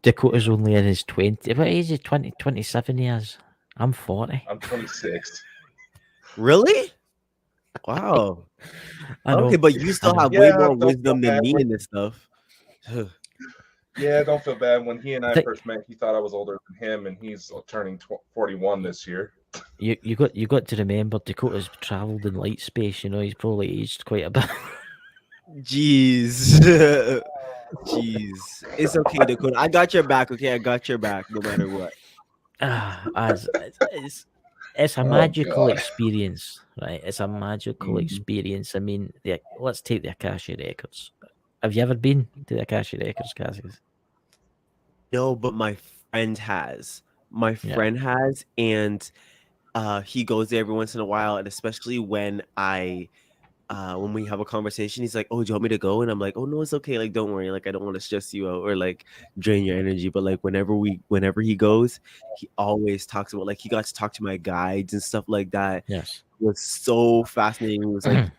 Dakota's only in his 20. What age is 20? 27 years. I'm 40. I'm 26. Really? Wow. Okay, but you still have way more wisdom than me in this stuff. Yeah, don't feel bad. When he and I first met, he thought I was older than him, and he's turning 41 this year. You got to remember, Dakota's traveled in light space. You know, he's probably aged quite a bit. Jeez. Jeez. It's okay, Dakota. I got your back, okay? I got your back no matter what. It's a magical experience, right? It's a magical experience. I mean, let's take the Akasha Records. Have you ever been to the Akasha Records, Cassius? No, but my friend has. My friend has, and he goes there every once in a while, and especially when when we have a conversation, he's like, oh, do you want me to go? And I'm like, oh no, it's okay, like don't worry, like I don't want to stress you out or like drain your energy. But like whenever he goes, he always talks about, like, he got to talk to my guides and stuff like that. Yes, it was so fascinating. It was like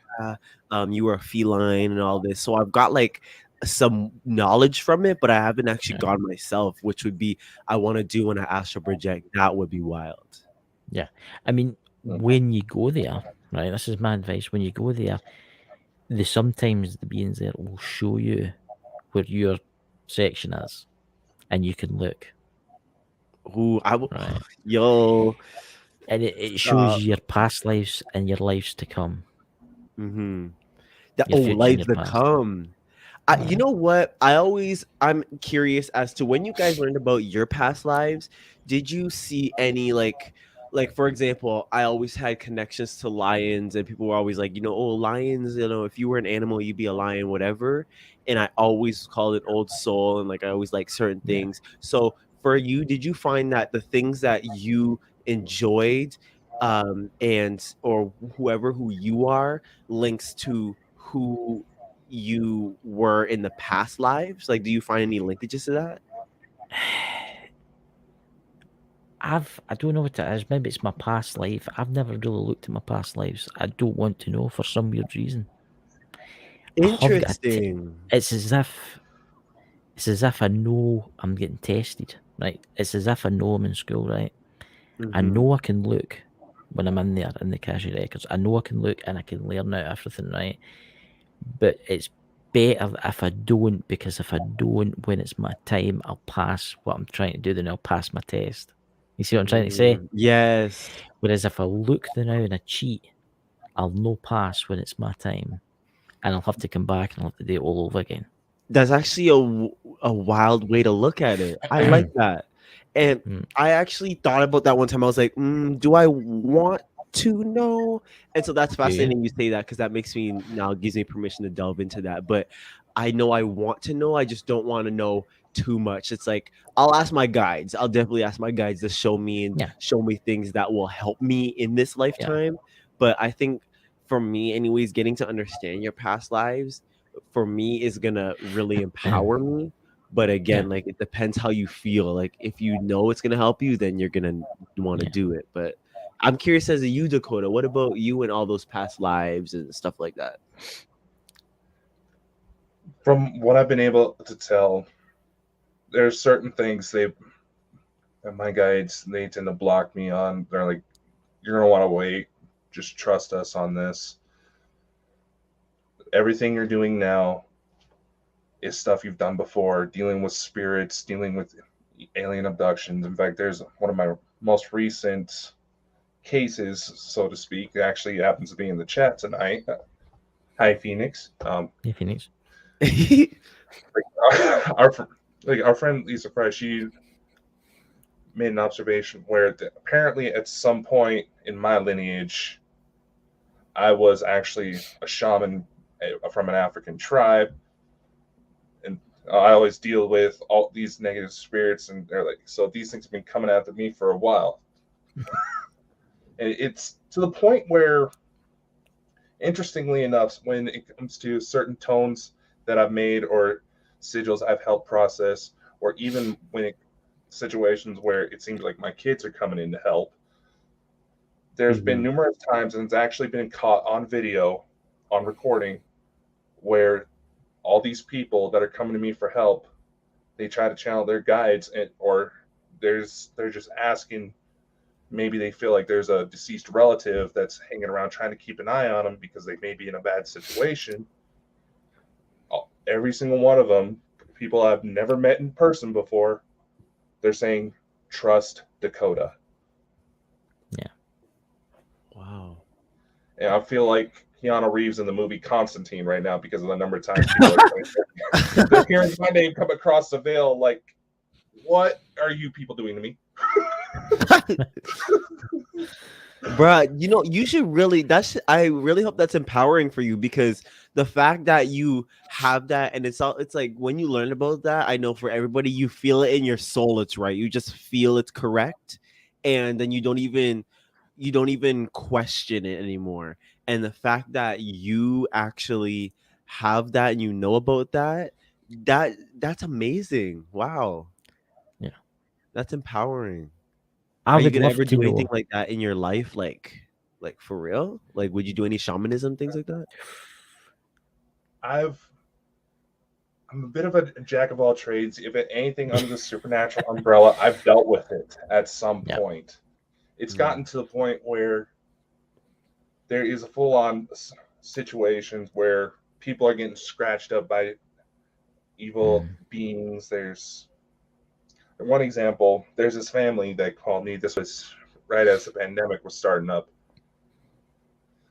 you were a feline and all this, so I've got like some knowledge from it, but I haven't actually gone myself, which would be, I want to do when I astral project. That would be wild. Yeah, I mean, when you go there, right, this is my advice. When you go there, sometimes the beings there will show you where your section is, and you can look. Ooh, yo. And it shows you your past lives and your lives to come. Lives to come. You know what? I'm curious as to, when you guys learned about your past lives, did you see any like for example, I always had connections to lions, and people were always like, lions, if you were an animal, you'd be a lion, whatever. And I always called it old soul, and like I always like certain things. So for you, did you find that the things that you enjoyed, and or who you are, links to who you were in the past lives? Like, do you find any linkages to that? I don't know what it is. Maybe it's my past life. I've never really looked at my past lives. I don't want to know for some weird reason. Interesting. It's as if I know I'm getting tested, right? It's as if I know I'm in school, right? I know I can look when I'm in there in the Akasha Records. I know I can look and I can learn out everything, right? But it's better if I don't, because if I don't, when it's my time, I'll pass what I'm trying to do, then I'll pass my test. You see what I'm trying to say? Yes. Whereas if I look now and I cheat, I'll no pass when it's my time, and I'll have to come back and I'll have to do it all over again. That's actually a wild way to look at it. I like that. And I actually thought about that one time. I was like, do I want to know? And so that's fascinating you say that, because that makes me now gives me permission to delve into that. But I know I want to know. I just don't want to know too much. It's like I'll ask my guides. I'll definitely ask my guides to show me and show me things that will help me in this lifetime. But I think for me, anyways, getting to understand your past lives for me is gonna really empower me. But again, like it depends how you feel. Like if you know it's gonna help you, then you're gonna want to do it. But I'm curious as a you, Dakota, what about you and all those past lives and stuff like that? From what I've been able to tell, there's certain things that my guides, they tend to block me on. They're like, you're gonna want to wait. Just trust us on this. Everything you're doing now is stuff you've done before, dealing with spirits, dealing with alien abductions. In fact, there's one of my most recent cases, so to speak, that actually happens to be in the chat tonight. Hi, Phoenix. Hey, Phoenix. Our friend Lisa Price, she made an observation where apparently at some point in my lineage, I was actually a shaman from an African tribe. And I always deal with all these negative spirits, and they're like, so these things have been coming after me for a while. And it's to the point where, interestingly enough, when it comes to certain tones that I've made or sigils I've helped process, or even when situations where it seems like my kids are coming in to help, there's been numerous times, and it's actually been caught on video, on recording, where all these people that are coming to me for help, they try to channel their guides, or they're just asking. Maybe they feel like there's a deceased relative that's hanging around trying to keep an eye on them because they may be in a bad situation. Every single one of them, people I've never met in person before, they're saying, trust Dakota. Yeah. Wow. And I feel like Keanu Reeves in the movie Constantine right now because of the number of times people are they're hearing my name come across the veil. Like, what are you people doing to me? Bruh, you should really, I really hope that's empowering for you, because the fact that you have that, and it's like when you learn about that, I know for everybody, you feel it in your soul, it's right. You just feel it's correct, and then you don't even question it anymore. And the fact that you actually have that and you know about that's amazing. Wow. Yeah. That's empowering. I Are you would gonna love ever to do know. anything like that in your life? Like for real? Like, would you do any shamanism, things like that? I'm a bit of a jack of all trades. If anything under the supernatural umbrella, I've dealt with it at some point. It's gotten to the point where there is a full-on situations where people are getting scratched up by evil beings. There's one example. There's this family that called me. This was right as the pandemic was starting up.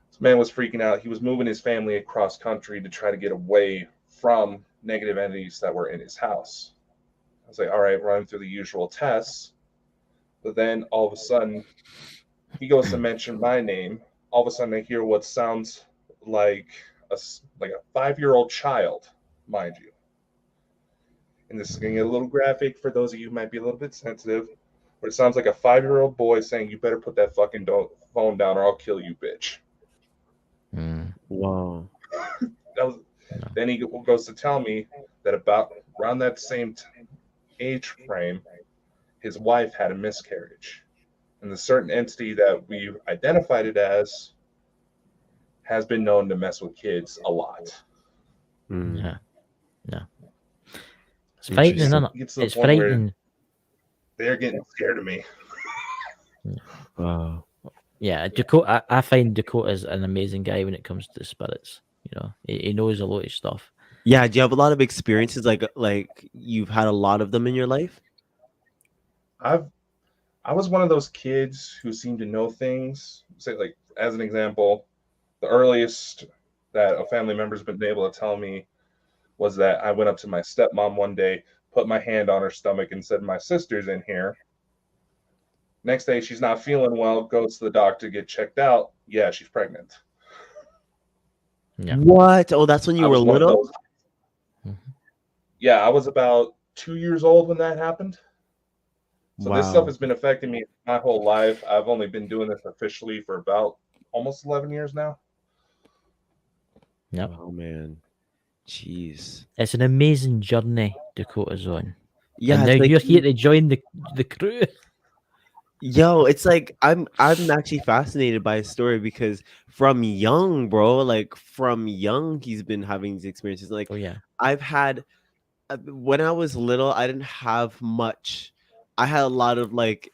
This man was freaking out. He was moving his family across country to try to get away from negative entities that were in his house. I was like, all right, running through the usual tests. But then all of a sudden, he goes to mention my name. All of a sudden, I hear what sounds like a 5-year-old child, mind you. And this is going to get a little graphic for those of you who might be a little bit sensitive, but it sounds like a 5-year-old boy saying, you better put that fucking phone down or I'll kill you, bitch. Wow. Then he goes to tell me that about around that same age frame, his wife had a miscarriage. And the certain entity that we've identified it as has been known to mess with kids a lot. Yeah. It's frightening, isn't it? It's frightening. They're getting scared of me. Wow. Yeah, Dakota. I find Dakota is an amazing guy when it comes to spirits. He knows a lot of stuff. Yeah. Do you have a lot of experiences? Like you've had a lot of them in your life? I was one of those kids who seemed to know things. Say, like, as an example, the earliest that a family member's been able to tell me was that I went up to my stepmom one day, put my hand on her stomach and said, my sister's in here. Next day, she's not feeling well, goes to the doctor to get checked out. Yeah, she's pregnant. Yeah. What? Oh, that's when you were little? Yeah, I was about 2 years old when that happened. So this stuff has been affecting me my whole life. I've only been doing this officially for about almost 11 years now. Yep. Oh, man. Jeez. It's an amazing journey Dakota's on. Yeah, and now you're here to join the crew. Yo, it's like I'm actually fascinated by his story because from young, bro, like from young, he's been having these experiences. Like, oh yeah, I've had when I was little, I didn't have much. I had a lot of like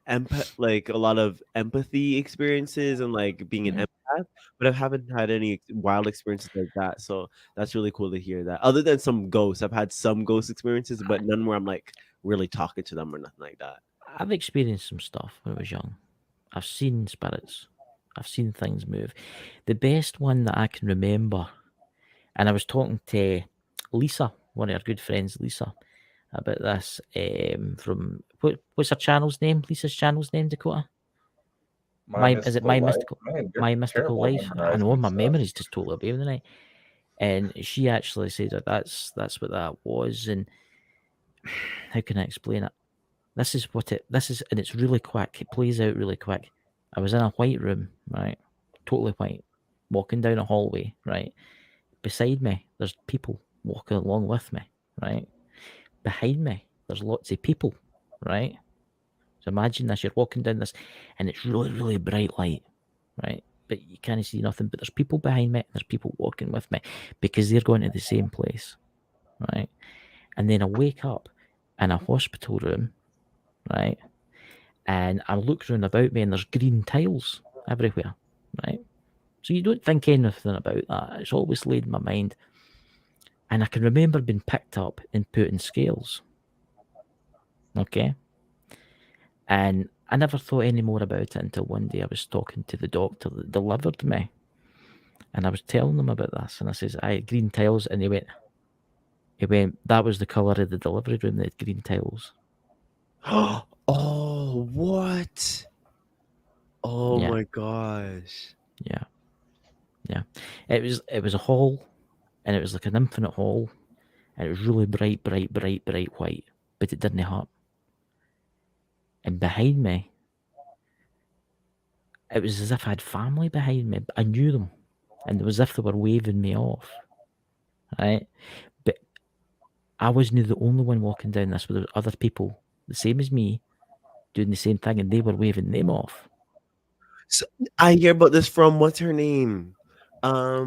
a lot of empathy experiences and like being an empath, but I haven't had any wild experiences like that. So that's really cool to hear that. Other than some ghosts, I've had some ghost experiences, but none where I'm like really talking to them or nothing like that. I've experienced some stuff when I was young. I've seen spirits. I've seen things move. The best one that I can remember, and I was talking to Lisa, one of our good friends, Lisa, about this from what's her channel's name? Lisa's channel's name, Dakota? Is it My Mystical Life? I know my memory's just totally away tonight. And she actually said that that's what that was. And how can I explain it? This is, and it's really quick. It plays out really quick. I was in a white room, right? Totally white, walking down a hallway, right? Beside me, there's people walking along with me, right? Behind me, there's lots of people, right? So imagine this, you're walking down this, and it's really, really bright light, right? But you can't see nothing, but there's people behind me, and there's people walking with me, because they're going to the same place, right? And then I wake up in a hospital room, right? And I look around about me and there's green tiles everywhere, right? So you don't think anything about that. It's always laid in my mind. And I can remember being picked up and put in scales. Okay? And I never thought any more about it until one day I was talking to the doctor that delivered me. And I was telling them about this. And I says, I had green tiles. And he went, that was the colour of the delivery room, that had green tiles. Oh, what? Oh yeah. my gosh. Yeah. Yeah. It was a hall, and it was like an infinite hall, and it was really bright white, but it didn't hurt. And behind me, it was as if I had family behind me. I knew them, and it was as if they were waving me off. Right? But I wasn't the only one walking down this, but there were other people the same as me doing the same thing, and they were waving them off. So I hear about this from, what's her name? I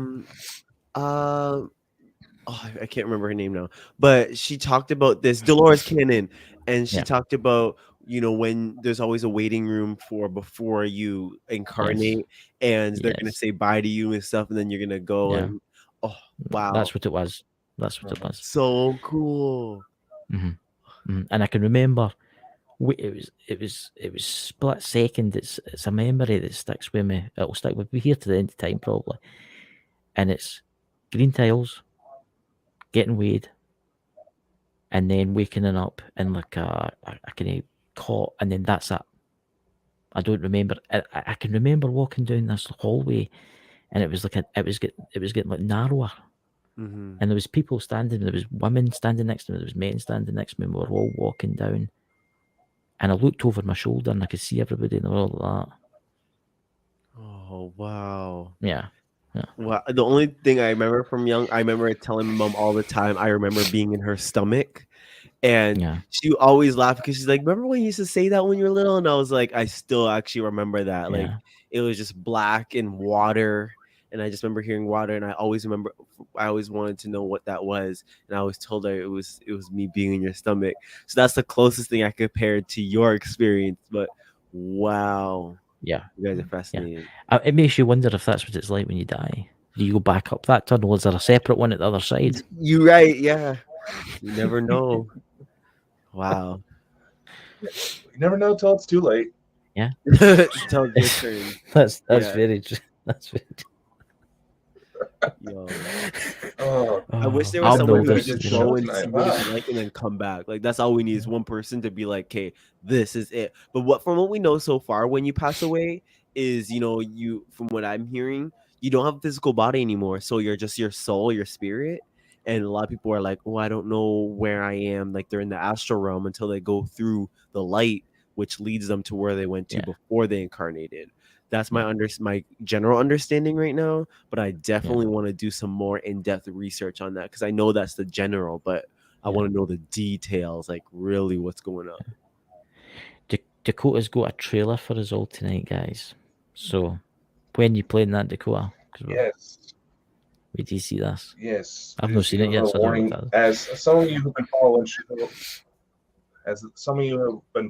can't remember her name now, but she talked about this, Dolores Cannon, and she talked about, when there's always a waiting room before you incarnate, and they're gonna say bye to you and stuff, and then you're gonna go and wow, that's what it was. So cool. And I can remember it was split second. It's a memory that sticks with me. It'll stick with me here to the end of time probably. And it's green tiles, getting weighed, and then waking up in like a kind of cot, and then that's it. I don't remember. I can remember walking down this hallway, and it was getting like narrower. And there was people standing, there was women standing next to me, there was men standing next to me, and we were all walking down. And I looked over my shoulder and I could see everybody and all that. Oh, wow. Yeah. Well, the only thing I remember from young, I remember telling my mom all the time, I remember being in her stomach. And she always laughed because she's like, remember when you used to say that when you were little? And I was like, I still actually remember that. Like, it was just black and water. And I just remember hearing water, and I always wanted to know what that was. And I always told her it was me being in your stomach. So that's the closest thing I compared to your experience. But wow. Yeah. You guys are fascinating. Yeah. It makes you wonder if that's what it's like when you die. Do you go back up that tunnel? Is there a separate one at the other side? You're right, yeah. You never know. Wow. You never know till it's too late. Yeah. Till it's your turn. That's very true. That's very true. Yo. Oh, I wish there I'm was the someone who oldest, could just you know. go and tonight. see what it's Wow. like and then come back. Like that's all we need is one person to be like, okay, this is it. But from what we know so far, when you pass away, is you from what I'm hearing, you don't have a physical body anymore. So you're just your soul, your spirit. And a lot of people are like, oh, I don't know where I am. Like they're in the astral realm until they go through the light, which leads them to where they went to before they incarnated. That's my my general understanding right now, but I definitely want to do some more in-depth research on that because I know that's the general, but I want to know the details, like really what's going on. Dakota's got a trailer for us all tonight, guys. So when you playing that, Dakota? Yes. Wait till you see this. Yes. I've not seen it yet. So Warning. As some of you who've been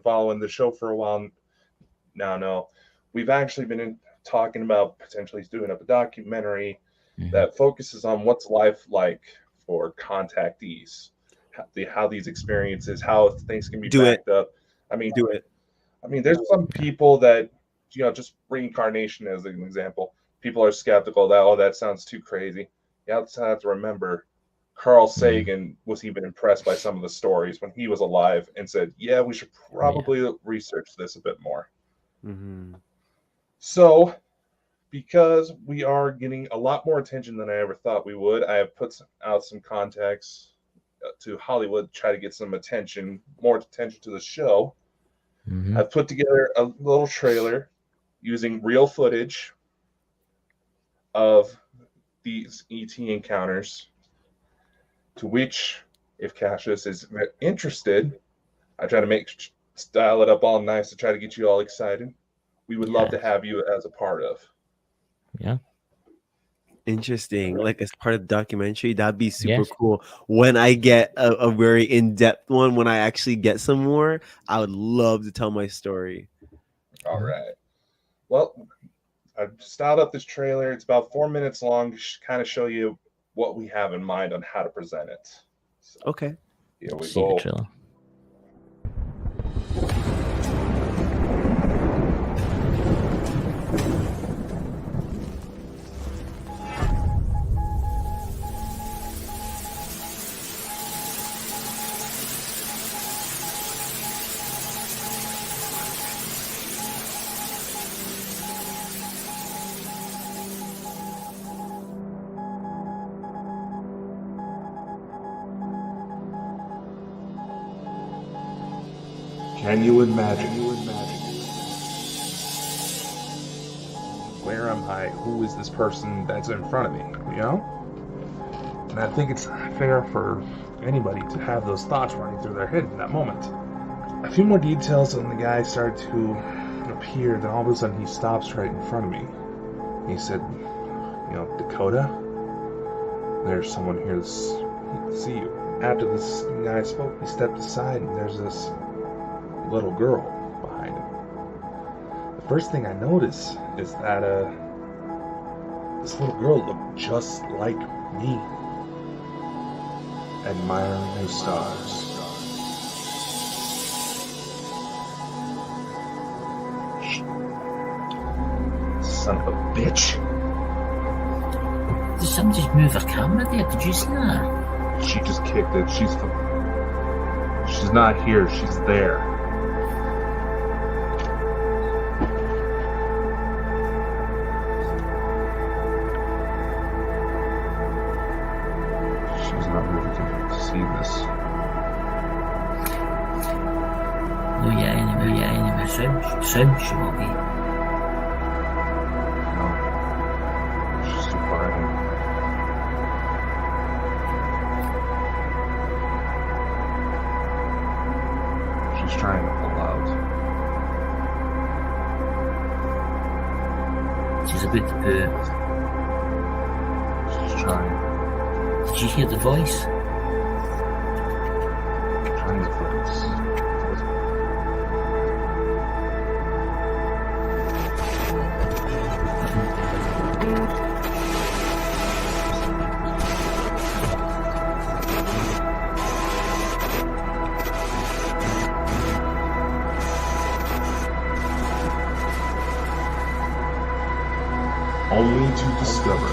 following the show for a while now know, we've actually been talking about potentially doing up a documentary that focuses on what's life like for contactees, how these experiences, how things can be backed up. I mean, there's some people that, just reincarnation as an example. People are skeptical that, that sounds too crazy. You also have to remember Carl Sagan was even impressed by some of the stories when he was alive and said, yeah, we should probably research this a bit more. So, because we are getting a lot more attention than I ever thought we would, I have put out some contacts to Hollywood to try to get some more attention to the show. I've put together a little trailer using real footage of these ET encounters, to which, if Cassius is interested, I try to style it up all nice to try to get you all excited. We would love to have you as a part of. Yeah. Interesting. Like as part of the documentary, that'd be super cool. When I get a very in-depth one, when I actually get some more, I would love to tell my story. All right. Well, I've styled up this trailer. It's about 4 minutes long to kind of show you what we have in mind on how to present it. So, okay. Here we go. The trailer. Can you imagine? Where am I? Who is this person that's in front of me? And I think it's fair for anybody to have those thoughts running through their head in that moment. A few more details on the guy started to appear, then all of a sudden he stops right in front of me. He said, Dakota, there's someone here to see you. After this guy spoke, he stepped aside and there's this little girl behind him. The first thing I notice is that this little girl looked just like me. Admiring the stars. Son of a bitch. Did somebody just move her camera there? Did you see that? She just kicked it. She's not here. She's there. She's not really to see this. No, anyway. Sound she will be. No. She's too far ahead. She's trying to pull out. She's about to poo. She's trying. Did you hear the voice? Trying to focus. Only to discover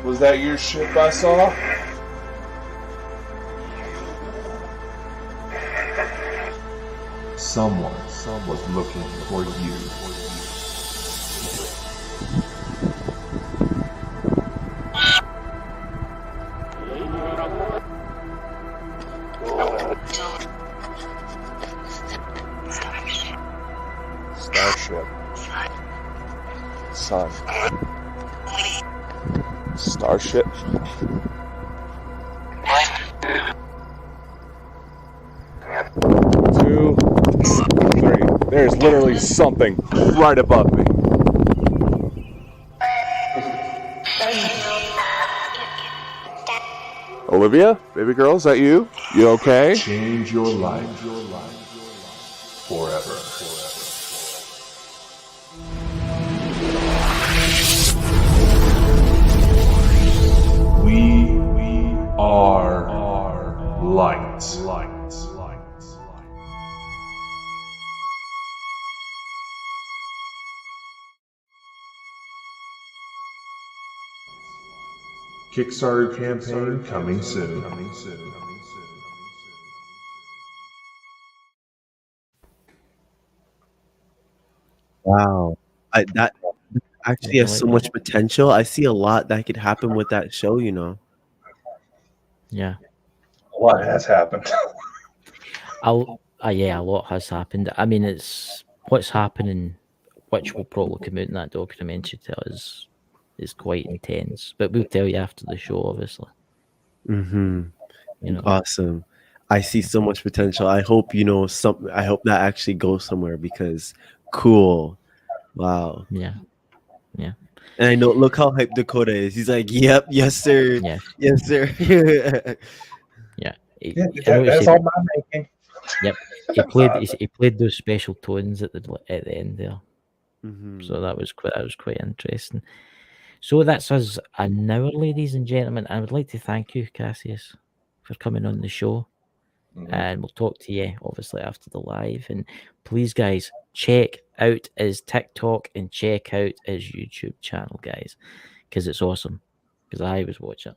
Was that your ship I saw? Someone was looking for you. Starship. Sun. Starship. Two, three. There's literally something right above me. Olivia, baby girl, is that you? You okay? Change your life forever. We are light. Kickstarter campaign coming soon. Wow. That actually has so much potential. I see a lot that could happen with that show, you know. Yeah. A lot has happened. Yeah, a lot has happened. I mean, it's what's happening, which will probably come out in that documentary to us, is quite intense. But we'll tell you after the show, obviously. Mm-hmm. You know. Awesome. I see so much potential. I hope I hope that actually goes somewhere because cool. Wow. Yeah. And I know, look how hyped Dakota is. He's like, "Yep, yes sir, Yeah. yes sir." Yeah. That's all my making. Yep. He played those special tones at the end there. Mm-hmm. So that was quite interesting. So that's us an hour, ladies and gentlemen. I would like to thank you, Cassius, for coming on the show. Mm-hmm. And we'll talk to you obviously after the live. And please, guys, check out his TikTok and check out his YouTube channel, guys, because it's awesome. Because I was watching.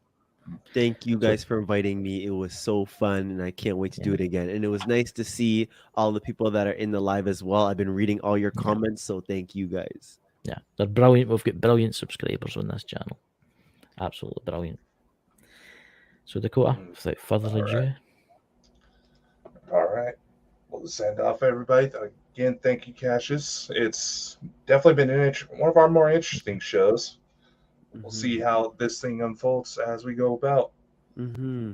Thank you guys for inviting me. It was so fun, and I can't wait to do it again. And it was nice to see all the people that are in the live as well. I've been reading all your comments, so thank you guys. Yeah, they're brilliant. We've got brilliant subscribers on this channel. Absolutely brilliant. So, Dakota, without further ado. All right. We'll send off everybody. Again, thank you, Cassius. It's definitely been one of our more interesting shows. We'll see how this thing unfolds as we go about. Mm-hmm.